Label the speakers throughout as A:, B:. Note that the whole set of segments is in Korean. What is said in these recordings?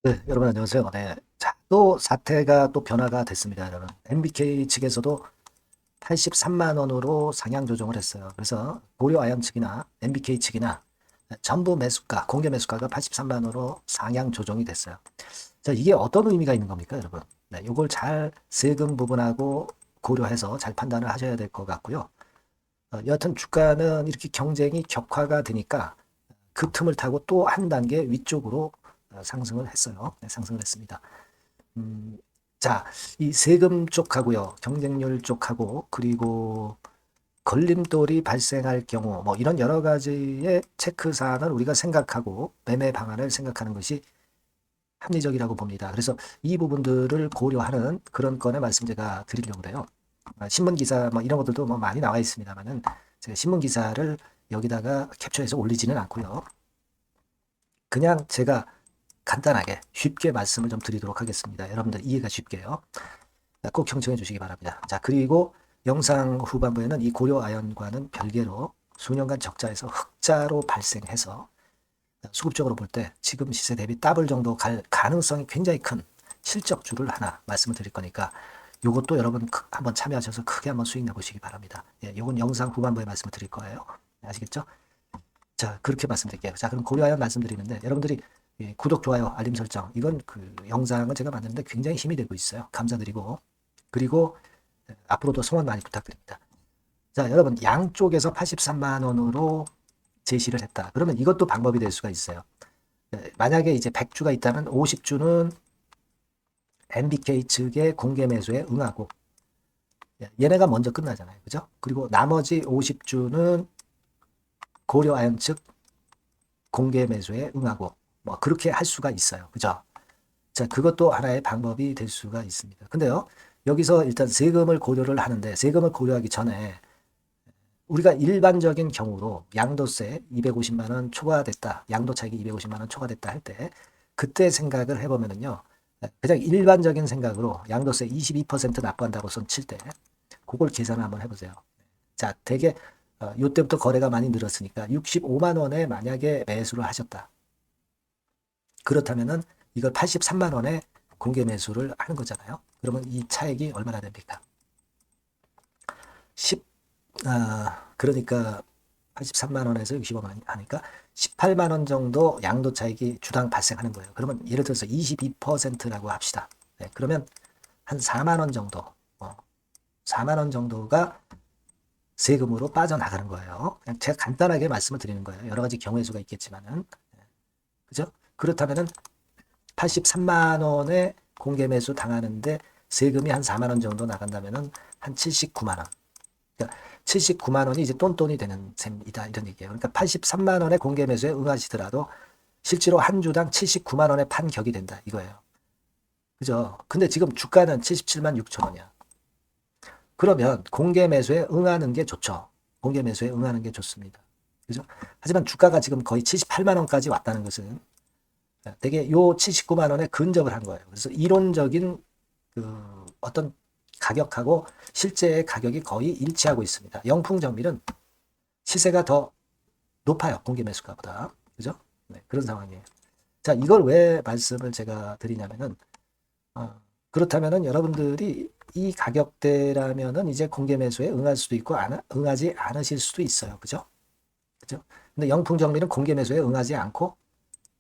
A: 네, 여러분 안녕하세요. 네. 자, 또 사태가 또 변화가 됐습니다, 여러분. MBK 측에서도 83만 원으로 상향 조정을 했어요. 그래서 고려아연 측이나 MBK 측이나 전부 매수가, 공개 매수가가 83만 원으로 상향 조정이 됐어요. 자, 이게 어떤 의미가 있는 겁니까, 여러분? 네, 이걸 잘 세금 부분하고 고려해서 잘 판단을 하셔야 될 것 같고요. 여하튼 주가는 이렇게 경쟁이 격화가 되니까 그 틈을 타고 또 한 단계 위쪽으로 상승을 했어요. 네, 상승을 했습니다. 음, 자, 이 세금 쪽하고요, 경쟁률 쪽하고, 그리고 걸림돌이 발생할 경우, 뭐 이런 여러 가지의 체크 사항을 우리가 생각하고 매매 방안을 생각하는 것이 합리적이라고 봅니다. 그래서 이 부분들을 고려하는 그런 건의 말씀 제가 드리려고 그래요. 신문 기사 뭐 이런 것들도 뭐 많이 나와 있습니다만은 제가 신문 기사를 여기다가 캡처해서 올리지는 않고요. 그냥 제가 간단하게 쉽게 말씀을 좀 드리도록 하겠습니다. 여러분들 이해가 쉽게요. 꼭 경청해 주시기 바랍니다. 자, 그리고 영상 후반부에는 이 고려아연과는 별개로 수년간 적자에서 흑자로 발생해서 수급적으로 볼 때 지금 시세 대비 더블 정도 갈 가능성이 굉장히 큰 실적주를 하나 말씀을 드릴 거니까 요것도 여러분 한번 참여하셔서 크게 한번 수익 내보시기 바랍니다. 예, 요건 영상 후반부에 말씀을 드릴 거예요. 아시겠죠? 자, 그렇게 말씀드릴게요. 자, 그럼 고려하여 말씀드리는데 여러분들이 구독, 좋아요, 알림 설정 이건 그 영상을 제가 만드는데 굉장히 힘이 되고 있어요. 감사드리고 그리고 앞으로도 성원 많이 부탁드립니다. 자, 여러분 양쪽에서 83만 원으로 제시를 했다. 그러면 이것도 방법이 될 수가 있어요. 만약에 이제 100주가 있다면 50주는 MBK 측의 공개 매수에 응하고 얘네가 먼저 끝나잖아요. 그죠? 그리고 나머지 50주는 고려아연 측 공개 매수에 응하고 뭐 그렇게 할 수가 있어요. 그죠? 자, 그것도 하나의 방법이 될 수가 있습니다. 근데요, 여기서 일단 세금을 고려를 하는데 세금을 고려하기 전에 우리가 일반적인 경우로 양도세 250만 원 초과됐다. 양도 차익이 250만 원 초과됐다 할 때 그때 생각을 해보면은요. 그냥 일반적인 생각으로 양도세 22% 납부한다고 손 칠 때 그걸 계산을 한번 해보세요. 자, 대개 요때부터 거래가 많이 늘었으니까 65만 원에 만약에 매수를 하셨다. 그렇다면은 이걸 83만 원에 공개 매수를 하는 거잖아요. 그러면 이 차액이 얼마나 됩니까? 10, 그러니까 83만 원에서 65만 원 하니까 18만 원 정도 양도 차익이 주당 발생하는 거예요. 그러면 예를 들어서 22%라고 합시다. 네, 그러면 한 4만 원 정도, 4만 원 정도가 세금으로 빠져나가는 거예요. 그냥 제가 간단하게 말씀을 드리는 거예요. 여러 가지 경우의 수가 있겠지만은. 그죠? 그렇다면은 83만 원에 공개 매수 당하는데 세금이 한 4만 원 정도 나간다면은 한 79만 원. 그러니까 79만 원이 이제 똔똔이 되는 셈이다 이런 얘기예요. 그러니까 83만 원에 공개 매수에 응하시더라도 실제로 한 주당 79만 원에 판 격이 된다 이거예요. 그죠? 근데 지금 주가는 77만 6천 원이야. 그러면 공개 매수에 응하는 게 좋죠. 공개 매수에 응하는 게 좋습니다. 그죠? 하지만 주가가 지금 거의 78만 원까지 왔다는 것은 되게 요 79만 원에 근접을 한 거예요. 그래서 이론적인 그 어떤 가격하고 실제의 가격이 거의 일치하고 있습니다. 영풍정밀은 시세가 더 높아요. 공개 매수가보다. 그죠? 네, 그런 상황이에요. 자, 이걸 왜 말씀을 제가 드리냐면은, 그렇다면은 여러분들이 이 가격대라면은 이제 공개 매수에 응할 수도 있고, 응하지 않으실 수도 있어요. 그죠? 그죠? 근데 영풍정밀은 공개 매수에 응하지 않고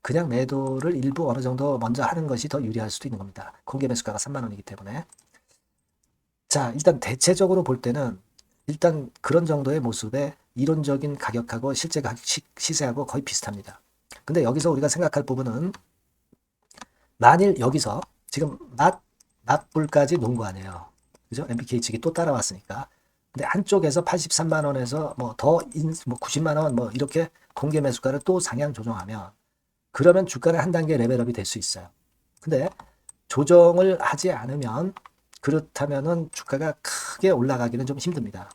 A: 그냥 매도를 일부 어느 정도 먼저 하는 것이 더 유리할 수도 있는 겁니다. 공개 매수가가 3만 원이기 때문에. 자, 일단 대체적으로 볼 때는 일단 그런 정도의 모습에 이론적인 가격하고 실제 가격 시세하고 거의 비슷합니다. 근데 여기서 우리가 생각할 부분은 만일 여기서 지금 맞불까지 놓은 거 아니에요. 그죠? MBK 측이 또 따라왔으니까. 근데 한쪽에서 83만 원에서 뭐 90만 원 뭐 이렇게 공개 매수가를 또 상향 조정하면 그러면 주가는 한 단계 레벨업이 될 수 있어요. 근데 조정을 하지 않으면 그렇다면은 주가가 크게 올라가기는 좀 힘듭니다.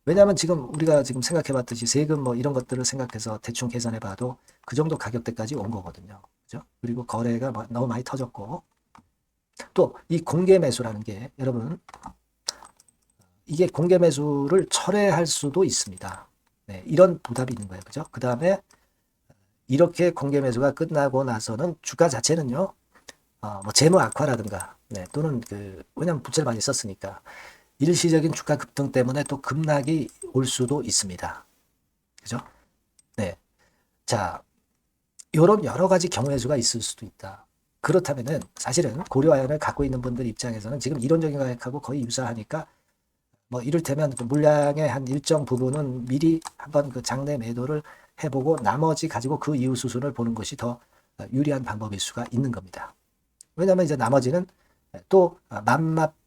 A: 왜냐하면 지금 우리가 지금 생각해 봤듯이 세금 뭐 이런 것들을 생각해서 대충 계산해 봐도 그 정도 가격대까지 온 거거든요. 그죠? 그리고 거래가 너무 많이 터졌고 또 이 공개 매수라는 게 여러분 이게 공개 매수를 철회할 수도 있습니다. 네, 이런 부담이 있는 거예요. 그죠? 그 다음에 이렇게 공개 매수가 끝나고 나서는 주가 자체는요, 뭐 재무 악화라든가, 네, 또는 왜냐면 부채를 많이 썼으니까 일시적인 주가 급등 때문에 또 급락이 올 수도 있습니다. 그죠? 네. 자, 요런 여러 가지 경우의 수가 있을 수도 있다. 그렇다면은 사실은 고려아연을 갖고 있는 분들 입장에서는 지금 이론적인 가격하고 거의 유사하니까 뭐 이를테면 그 물량의 한 일정 부분은 미리 한번 그 장내 매도를 해보고 나머지 가지고 그 이후 수순을 보는 것이 더 유리한 방법일 수가 있는 겁니다. 왜냐하면 이제 나머지는 또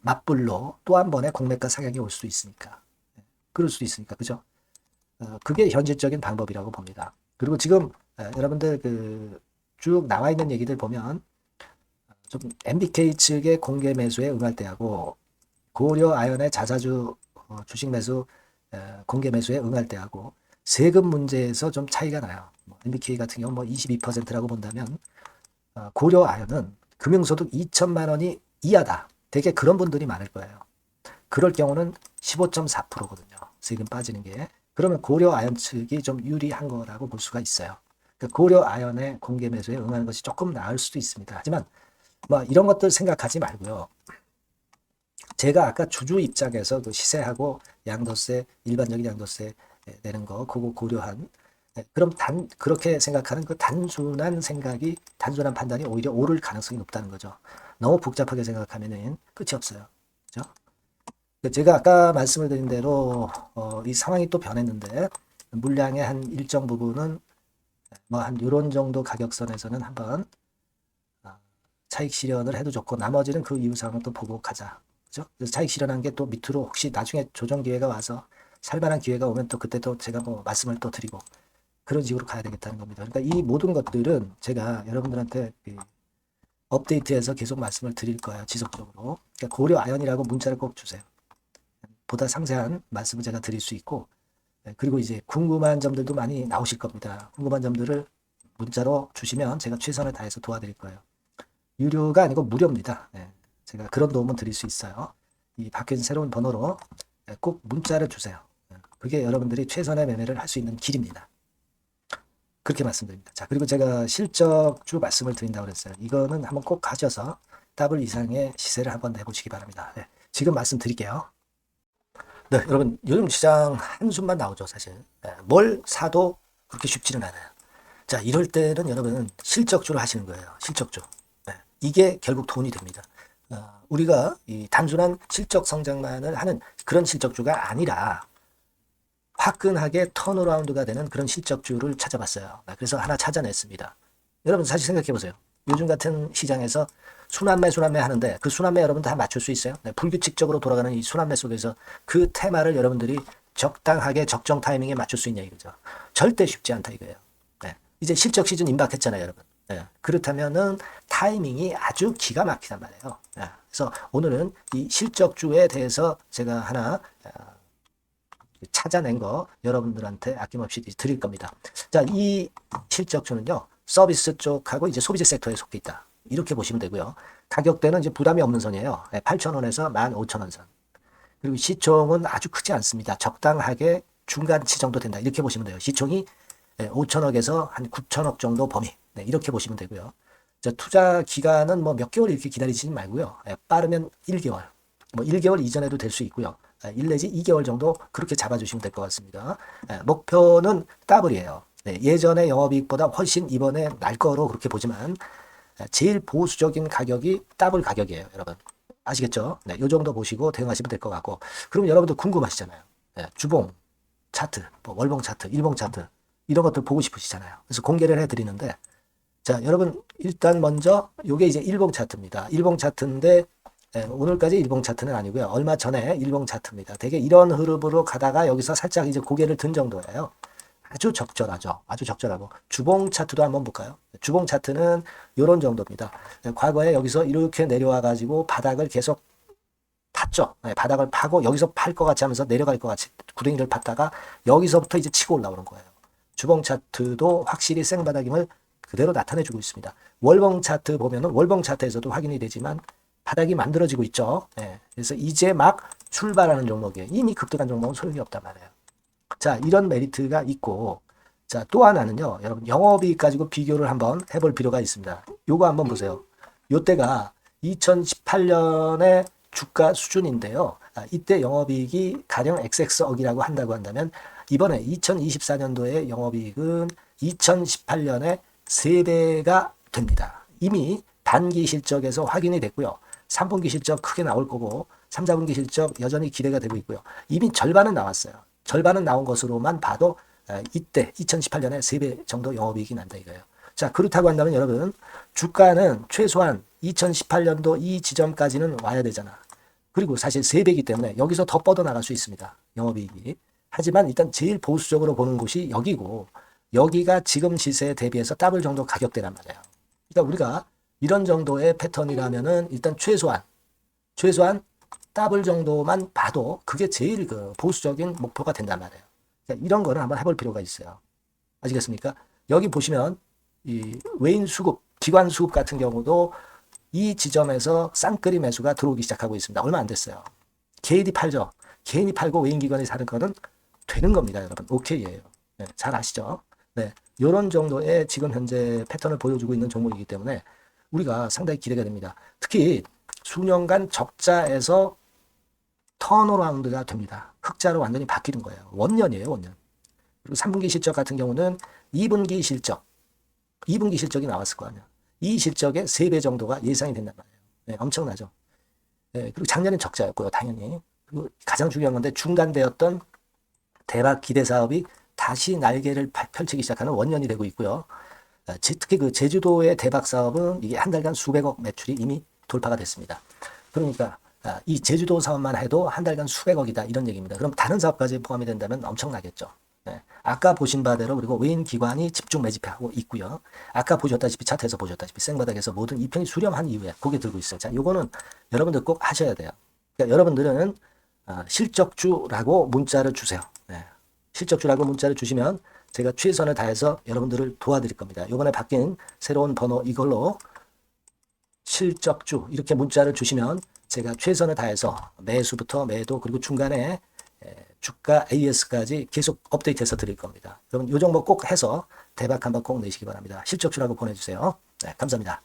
A: 맞불로 또 한 번의 공매가 상향이 올 수도 있으니까. 그럴 수도 있으니까. 그죠? 그게 현실적인 방법이라고 봅니다. 그리고 지금 여러분들 쭉 나와 있는 얘기들 보면 좀 MBK 측의 공개 매수에 응할 때하고 고려 아연의 자사주 주식 매수 공개 매수에 응할 때하고 세금 문제에서 좀 차이가 나요. MBK 같은 경우 뭐 22%라고 본다면 고려 아연은 금융소득 2천만 원이 이하다. 되게 그런 분들이 많을 거예요. 그럴 경우는 15.4%거든요. 세금 빠지는 게. 그러면 고려 아연 측이 좀 유리한 거라고 볼 수가 있어요. 그러니까 고려 아연의 공개 매수에 응하는 것이 조금 나을 수도 있습니다. 하지만 뭐 이런 것들 생각하지 말고요. 제가 아까 주주 입장에서 그 시세하고 양도세, 일반적인 양도세 내는 거, 그거 고려한, 그럼 그렇게 생각하는 그 단순한 생각이, 단순한 판단이 오히려 옳을 가능성이 높다는 거죠. 너무 복잡하게 생각하면은 끝이 없어요. 그죠? 제가 아까 말씀을 드린 대로, 이 상황이 또 변했는데, 물량의 한 일정 부분은 뭐 한 요런 정도 가격선에서는 한번 차익 실현을 해도 좋고, 나머지는 그 이후 상황을 또 보고 가자. 그죠? 그래서 차익 실현한 게 또 밑으로 혹시 나중에 조정 기회가 와서 살만한 기회가 오면 또 그때 또 제가 뭐 말씀을 또 드리고 그런 식으로 가야 되겠다는 겁니다. 그러니까 이 모든 것들은 제가 여러분들한테 업데이트해서 계속 말씀을 드릴 거예요. 지속적으로. 그러니까 고려 아연이라고 문자를 꼭 주세요. 보다 상세한 말씀을 제가 드릴 수 있고 그리고 이제 궁금한 점들도 많이 나오실 겁니다. 궁금한 점들을 문자로 주시면 제가 최선을 다해서 도와드릴 거예요. 유료가 아니고 무료입니다. 제가 그런 도움은 드릴 수 있어요. 이 바뀐 새로운 번호로 꼭 문자를 주세요. 그게 여러분들이 최선의 매매를 할 수 있는 길입니다. 그렇게 말씀드립니다. 자, 그리고 제가 실적주 말씀을 드린다고 그랬어요. 이거는 한번 꼭 가셔서 더블 이상의 시세를 한번 내보시기 바랍니다. 지금 말씀드릴게요. 네, 여러분 요즘 시장 한숨만 나오죠, 사실. 뭘 사도 그렇게 쉽지는 않아요. 자, 이럴 때는 여러분 실적주를 하시는 거예요. 실적주. 이게 결국 돈이 됩니다. 우리가 이 단순한 실적 성장만을 하는 그런 실적주가 아니라 화끈하게 턴어라운드가 되는 그런 실적주를 찾아봤어요. 그래서 하나 찾아냈습니다. 여러분 사실 생각해 보세요. 요즘 같은 시장에서 순환매 하는데 그 순환매 여러분 다 맞출 수 있어요? 불규칙적으로 돌아가는 이 순환매 속에서 그 테마를 여러분들이 적당하게 적정 타이밍에 맞출 수 있냐 이거죠. 절대 쉽지 않다 이거예요. 이제 실적 시즌 임박했잖아요, 여러분. 그렇다면은 타이밍이 아주 기가 막히단 말이에요. 그래서 오늘은 이 실적주에 대해서 제가 하나 찾아낸 거 여러분들한테 아낌없이 드릴 겁니다. 자, 이 실적주는요, 서비스 쪽하고 이제 소비재 섹터에 속해 있다. 이렇게 보시면 되고요. 가격대는 이제 부담이 없는 선이에요. 8,000원에서 15,000원 선. 그리고 시총은 아주 크지 않습니다. 적당하게 중간치 정도 된다. 이렇게 보시면 돼요. 시총이 5천억에서 한 9천억 정도 범위. 이렇게 보시면 되고요. 자, 투자 기간은 뭐 몇 개월 이렇게 기다리지 말고요. 빠르면 1개월. 뭐 1개월 이전에도 될 수 있고요. 1 내지 2개월 정도 그렇게 잡아주시면 될 것 같습니다. 목표는 더블이에요. 예전의 영업이익보다 훨씬 이번에 날 거로 그렇게 보지만 제일 보수적인 가격이 더블 가격이에요, 여러분. 아시겠죠? 이 정도 보시고 대응하시면 될 것 같고. 그럼 여러분들 궁금하시잖아요. 주봉 차트, 뭐 월봉 차트, 일봉 차트 이런 것들 보고 싶으시잖아요. 그래서 공개를 해드리는데, 자, 여러분 일단 먼저 요게 이제 일봉 차트입니다. 일봉 차트인데 오늘까지 일봉 차트는 아니고요. 얼마 전에 일봉 차트입니다. 되게 이런 흐름으로 가다가 여기서 살짝 이제 고개를 든 정도예요. 아주 적절하죠. 아주 적절하고. 주봉 차트도 한번 볼까요? 주봉 차트는 이런 정도입니다. 과거에 여기서 이렇게 내려와 가지고 바닥을 계속 팠죠. 바닥을 파고 여기서 팔 것 같이 하면서 내려갈 것 같이 구덩이를 팠다가 여기서부터 이제 치고 올라오는 거예요. 주봉 차트도 확실히 생바닥임을 그대로 나타내주고 있습니다. 월봉 차트 보면은 월봉 차트에서도 확인이 되지만 바닥이 만들어지고 있죠. 그래서 이제 막 출발하는 종목이에요. 이미 급등한 종목은 소용이 없단 말이에요. 자, 이런 메리트가 있고, 자, 또 하나는요. 여러분 영업이익 가지고 비교를 한번 해볼 필요가 있습니다. 요거 한번 보세요. 요때가 2018년의 주가 수준인데요. 이때 영업이익이 가령 XX억이라고 한다고 한다면 이번에 2024년도에 영업이익은 2018년에 3배가 됩니다. 이미 단기 실적에서 확인이 됐고요. 3분기 실적 크게 나올 거고 3, 4분기 실적 여전히 기대가 되고 있고요. 이미 절반은 나왔어요. 절반은 나온 것으로만 봐도 이때 2018년에 3배 정도 영업이익이 난다 이거예요. 자, 그렇다고 한다면 여러분 주가는 최소한 2018년도 이 지점까지는 와야 되잖아. 그리고 사실 3배이기 때문에 여기서 더 뻗어나갈 수 있습니다. 영업이익이. 하지만 일단 제일 보수적으로 보는 곳이 여기고 여기가 지금 시세에 대비해서 더블 정도 가격대란 말이에요. 그러니까 우리가 이런 정도의 패턴이라면은 일단 최소한 더블 정도만 봐도 그게 제일 그 보수적인 목표가 된단 말이에요. 그러니까 이런 거를 한번 해볼 필요가 있어요. 아시겠습니까? 여기 보시면 이 외인 수급, 기관 수급 같은 경우도 이 지점에서 쌍끌이 매수가 들어오기 시작하고 있습니다. 얼마 안 됐어요. 개인이 팔죠. 개인이 팔고 외인 기관이 사는 거는 되는 겁니다, 여러분. 오케이예요. 네, 잘 아시죠? 네, 이런 정도의 지금 현재 패턴을 보여주고 있는 종목이기 때문에 우리가 상당히 기대가 됩니다. 특히 수년간 적자에서 턴어라운드가 됩니다. 흑자로 완전히 바뀌는 거예요. 원년이에요, 원년. 그리고 3분기 실적 같은 경우는 2분기 실적이 나왔을 거 아니야. 이 실적의 3배 정도가 예상이 된단 말이에요. 네, 엄청나죠. 네, 그리고 작년엔 적자였고요, 당연히. 그리고 가장 중요한 건데 중단되었던 대박 기대 사업이 다시 날개를 펼치기 시작하는 원년이 되고 있고요. 특히 그 제주도의 대박 사업은 이게 한 달간 수백억 매출이 이미 돌파가 됐습니다. 그러니까 이 제주도 사업만 해도 한 달간 수백억이다 이런 얘기입니다. 그럼 다른 사업까지 포함이 된다면 엄청나겠죠. 네. 아까 보신 바대로 그리고 외인 기관이 집중 매집하고 있고요. 아까 보셨다시피 차트에서 보셨다시피 생바닥에서 모든 이평이 수렴한 이후에 고개 들고 있어요. 자, 요거는 여러분들 꼭 하셔야 돼요. 그러니까 여러분들은 실적주라고 문자를 주세요. 네. 실적주라고 문자를 주시면 제가 최선을 다해서 여러분들을 도와드릴 겁니다. 요번에 바뀐 새로운 번호 이걸로 실적주 이렇게 문자를 주시면 제가 최선을 다해서 매수부터 매도 그리고 중간에 주가 AS까지 계속 업데이트해서 드릴 겁니다. 여러분 이 종목 꼭 해서 대박 한번 꼭 내시기 바랍니다. 실적주라고 보내주세요. 네, 감사합니다.